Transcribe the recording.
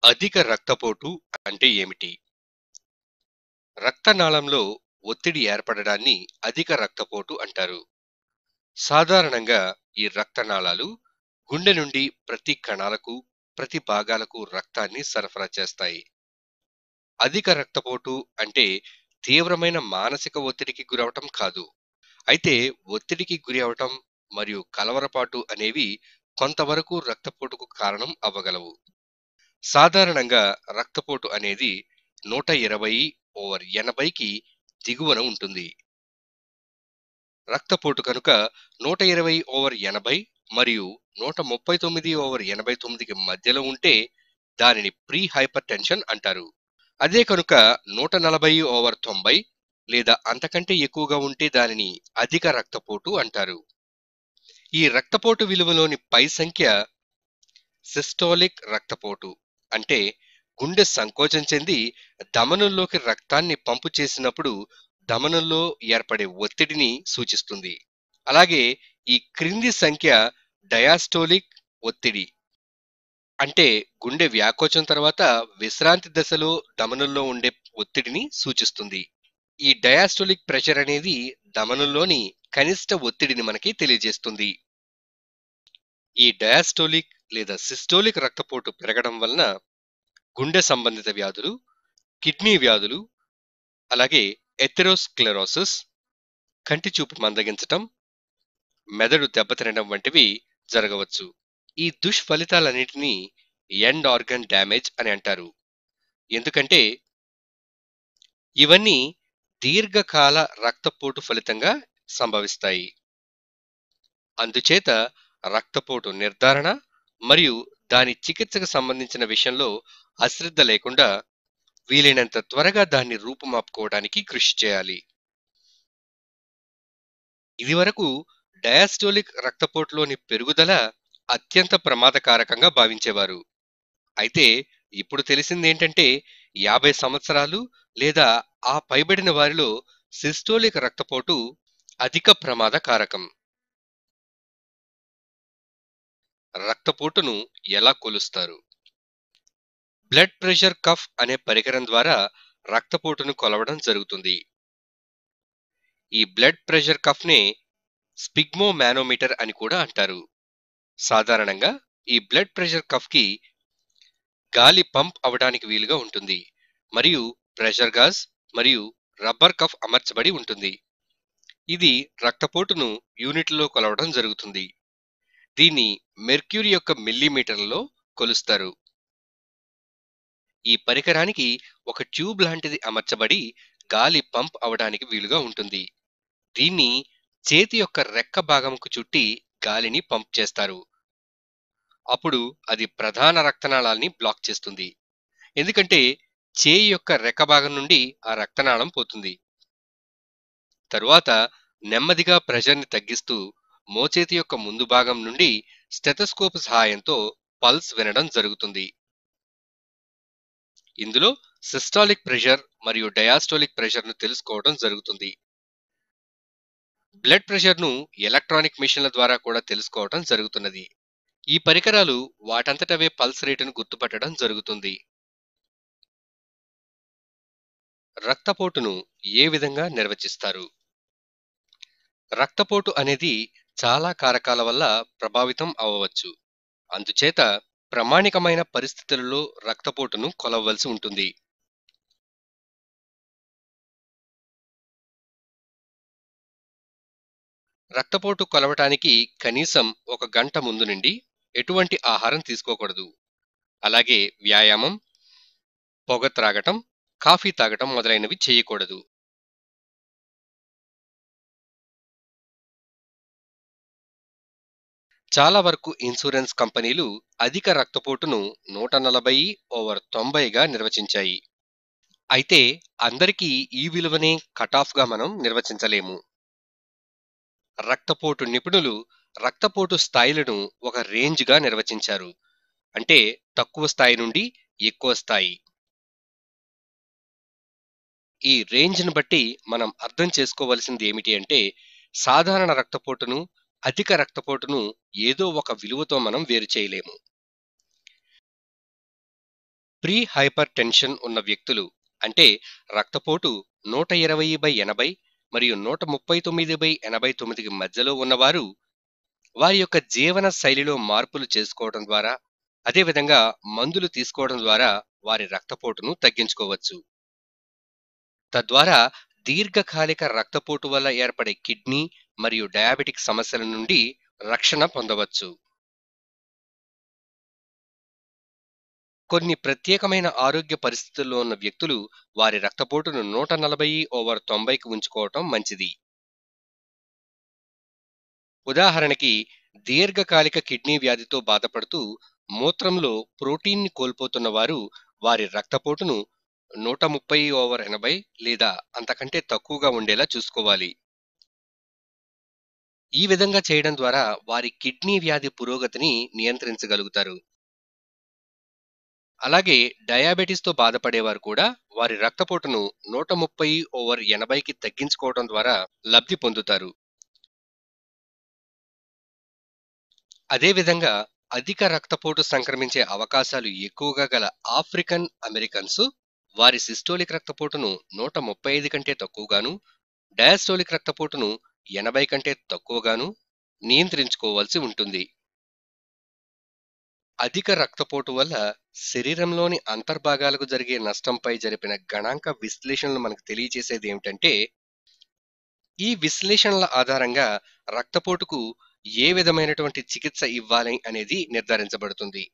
అధిక రక్తపోటు అంటే ఏమిటి? రక్తనాళంలో ఒత్తిడి ఏర్పడడాన్ని అధిక రక్తపోటు అంటారు. సాధారణంగా ఈ రక్తనాళాలు గుండె నుండి ప్రతి కణాలకు, ప్రతి భాగాలకు రక్తాన్ని సరఫరా చేస్తాయి. అధిక రక్తపోటు అంటే తీవ్రమైన మానసిక ఒత్తిడికి గురవటం కాదు. అయితే ఒత్తిడికి గురి అవటం మరియు కలవరపాటు అనేవి కొంతవరకు రక్తపోటుకు కారణం అవ్వగలవు. సాధారణంగా రక్తపోటు అనేది 120/80కి దిగువన ఉంటుంది. రక్తపోటు కనుక 120/80 మరియు 139/89కి మధ్యలో ఉంటే దానిని ప్రీ హైపర్ టెన్షన్ అంటారు. అదే కనుక 140/90 లేదా అంతకంటే ఎక్కువగా ఉంటే దానిని అధిక రక్తపోటు అంటారు. ఈ రక్తపోటు విలువలోని పై సంఖ్య సిస్టోలిక్ రక్తపోటు అంటే గుండె సంకోచం చెంది ధమనుల్లోకి రక్తాన్ని పంపు చేసినప్పుడు ధమనుల్లో ఏర్పడే ఒత్తిడిని సూచిస్తుంది. అలాగే ఈ క్రింది సంఖ్య డయాస్టోలిక్ ఒత్తిడి అంటే గుండె వ్యాకోచం తర్వాత విశ్రాంతి దశలో ధమనుల్లో ఉండే ఒత్తిడిని సూచిస్తుంది. ఈ డయాస్టోలిక్ ప్రెషర్ అనేది ధమనుల్లోని కనిష్ట ఒత్తిడిని మనకి తెలియజేస్తుంది. ఈ డయాస్టోలిక్ లేదా సిస్టోలిక్ రక్తపోటు పెరగడం వలన గుండె సంబంధిత వ్యాధులు, కిడ్నీ వ్యాధులు, అలాగే ఎథెరోస్క్లెరోసిస్, కంటి చూపు మందగించటం, మెదడు దెబ్బతినడం వంటివి జరగవచ్చు. ఈ దుష్ఫలితాలన్నిటినీ ఎండ్ ఆర్గన్ డ్యామేజ్ అని అంటారు. ఎందుకంటే ఇవన్నీ దీర్ఘకాల రక్తపోటు ఫలితంగా సంభవిస్తాయి. అందుచేత రక్తపోటు నిర్ధారణ మరియు దాని చికిత్సకు సంబంధించిన విషయంలో అశ్రద్ధ లేకుండా వీలైనంత త్వరగా దాన్ని రూపుమాపుకోవడానికి కృషి చేయాలి. ఇదివరకు డయాస్టోలిక్ రక్తపోటులోని పెరుగుదల అత్యంత ప్రమాదకారకంగా భావించేవారు. అయితే ఇప్పుడు తెలిసిందేంటంటే 50 సంవత్సరాలు లేదా ఆ పైబడిన వారిలో సిస్టోలిక్ రక్తపోటు అధిక ప్రమాదకారకం. రక్తపోటును ఎలా కొలుస్తారు? బ్లడ్ ప్రెషర్ కఫ్ అనే పరికరం ద్వారా రక్తపోటును కొలవడం జరుగుతుంది. ఈ బ్లడ్ ప్రెషర్ కఫ్ నే స్పిగ్మో మానోమీటర్ అని కూడా అంటారు. సాధారణంగా ఈ బ్లడ్ ప్రెషర్ కఫ్ కి గాలి పంప్ అవడానికి వీలుగా ఉంటుంది మరియు ప్రెషర్ గాజ్ మరియు రబ్బర్ కఫ్ అమర్చబడి ఉంటుంది. ఇది రక్తపోటును యూనిట్లలో కొలవడం జరుగుతుంది. దీన్ని మెర్క్యూరీ యొక్క మిల్లీమీటర్లలో కొలుస్తారు. ఈ పరికరానికి ఒక ట్యూబ్ లాంటిది అమర్చబడి గాలి పంప్ అవడానికి వీలుగా ఉంటుంది. దీన్ని చేతి యొక్క రెక్క భాగంకు చుట్టి గాలిని పంప్ చేస్తారు. అప్పుడు అది ప్రధాన రక్తనాళాన్ని బ్లాక్ చేస్తుంది. ఎందుకంటే చేయి యొక్క రెక్క భాగం నుండి ఆ రక్తనాళం పోతుంది. తరువాత నెమ్మదిగా ప్రెషర్ని తగ్గిస్తూ మోచేతి యొక్క ముందు భాగం నుండి స్టెథోస్కోప్ సహాయంతో పల్స్ వినడం జరుగుతుంది. ఇందులో సిస్టాలిక్ ప్రెషర్ మరియు డయాస్టోలిక్ ప్రెషర్ను తెలుసుకోవడం జరుగుతుంది. బ్లడ్ ప్రెషర్ను ఎలక్ట్రానిక్ మిషన్ల ద్వారా కూడా తెలుసుకోవడం జరుగుతున్నది. ఈ పరికరాలు వాటంతటవే పల్స్ రేటును గుర్తుపట్టడం జరుగుతుంది. రక్తపోటును ఏ విధంగా నిర్వచిస్తారు? రక్తపోటు అనేది చాలా కారకాల వల్ల ప్రభావితం అవ్వవచ్చు. అందుచేత ప్రామాణికమైన పరిస్థితులలో రక్తపోటును కొలవవలసి ఉంటుంది. రక్తపోటు కొలవటానికి కనీసం 1 గంట ముందు నుండి ఎటువంటి ఆహారం తీసుకోకూడదు. అలాగే వ్యాయామం, పొగ త్రాగటం, కాఫీ తాగటం మొదలైనవి చేయకూడదు. చాలా వరకు ఇన్సూరెన్స్ కంపెనీలు అధిక రక్తపోటును 140/90గా నిర్వచించాయి. అయితే అందరికీ ఈ విలువనే కటాఫ్గా మనం నిర్వచించలేము. రక్తపోటు నిపుణులు రక్తపోటు స్థాయిలను ఒక రేంజ్గా నిర్వచించారు. అంటే తక్కువ స్థాయి నుండి ఎక్కువ స్థాయి. ఈ రేంజ్ను బట్టి మనం అర్థం చేసుకోవలసింది ఏమిటి అంటే సాధారణ రక్తపోటును, అధిక రక్తపోటును ఏదో ఒక విలువతో మనం వేరు చేయలేము. ప్రీ హైపర్ టెన్షన్ ఉన్న వ్యక్తులు అంటే రక్తపోటు 120/80 మరియు 139/89కి మధ్యలో ఉన్నవారు వారి యొక్క జీవన శైలిలో మార్పులు చేసుకోవడం ద్వారా అదేవిధంగా మందులు తీసుకోవడం ద్వారా వారి రక్తపోటును తగ్గించుకోవచ్చు. తద్వారా దీర్ఘకాలిక రక్తపోటు వల్ల ఏర్పడే కిడ్నీ మరియు డయాబెటిక్ సమస్యల నుండి రక్షణ పొందవచ్చు. కొన్ని ప్రత్యేకమైన ఆరోగ్య పరిస్థితుల్లో ఉన్న వ్యక్తులు వారి రక్తపోటును 140/90కి ఉంచుకోవటం మంచిది. ఉదాహరణకి దీర్ఘకాలిక కిడ్నీ వ్యాధితో బాధపడుతూ మూత్రంలో ప్రోటీన్ని కోల్పోతున్న వారు వారి రక్తపోటును 130/80 లేదా అంతకంటే తక్కువగా ఉండేలా చూసుకోవాలి. ఈ విధంగా చేయడం ద్వారా వారి కిడ్నీ వ్యాధి పురోగతిని నియంత్రించగలుగుతారు. అలాగే డయాబెటిస్‌తో బాధపడేవారు కూడా వారి రక్తపోటును 130/80కి తగ్గించుకోవడం ద్వారా లబ్ధి పొందుతారు. అదేవిధంగా అధిక రక్తపోటు సంక్రమించే అవకాశాలు ఎక్కువగా గల ఆఫ్రికన్ అమెరికన్స్ వారి సిస్టోలిక్ రక్తపోటును 135 కంటే తక్కువగాను, డయాస్టోలిక్ రక్తపోటును 80 కంటే తక్కువగాను నియంత్రించుకోవాల్సి ఉంటుంది. అధిక రక్తపోటు వల్ల శరీరంలోని అంతర్భాగాలకు జరిగే నష్టంపై జరిపిన గణాంక విశ్లేషణలు మనకు తెలియజేసేది ఏమిటంటే, ఈ విశ్లేషణల ఆధారంగా రక్తపోటుకు ఏ విధమైనటువంటి చికిత్స ఇవ్వాలి అనేది నిర్ధారించబడుతుంది.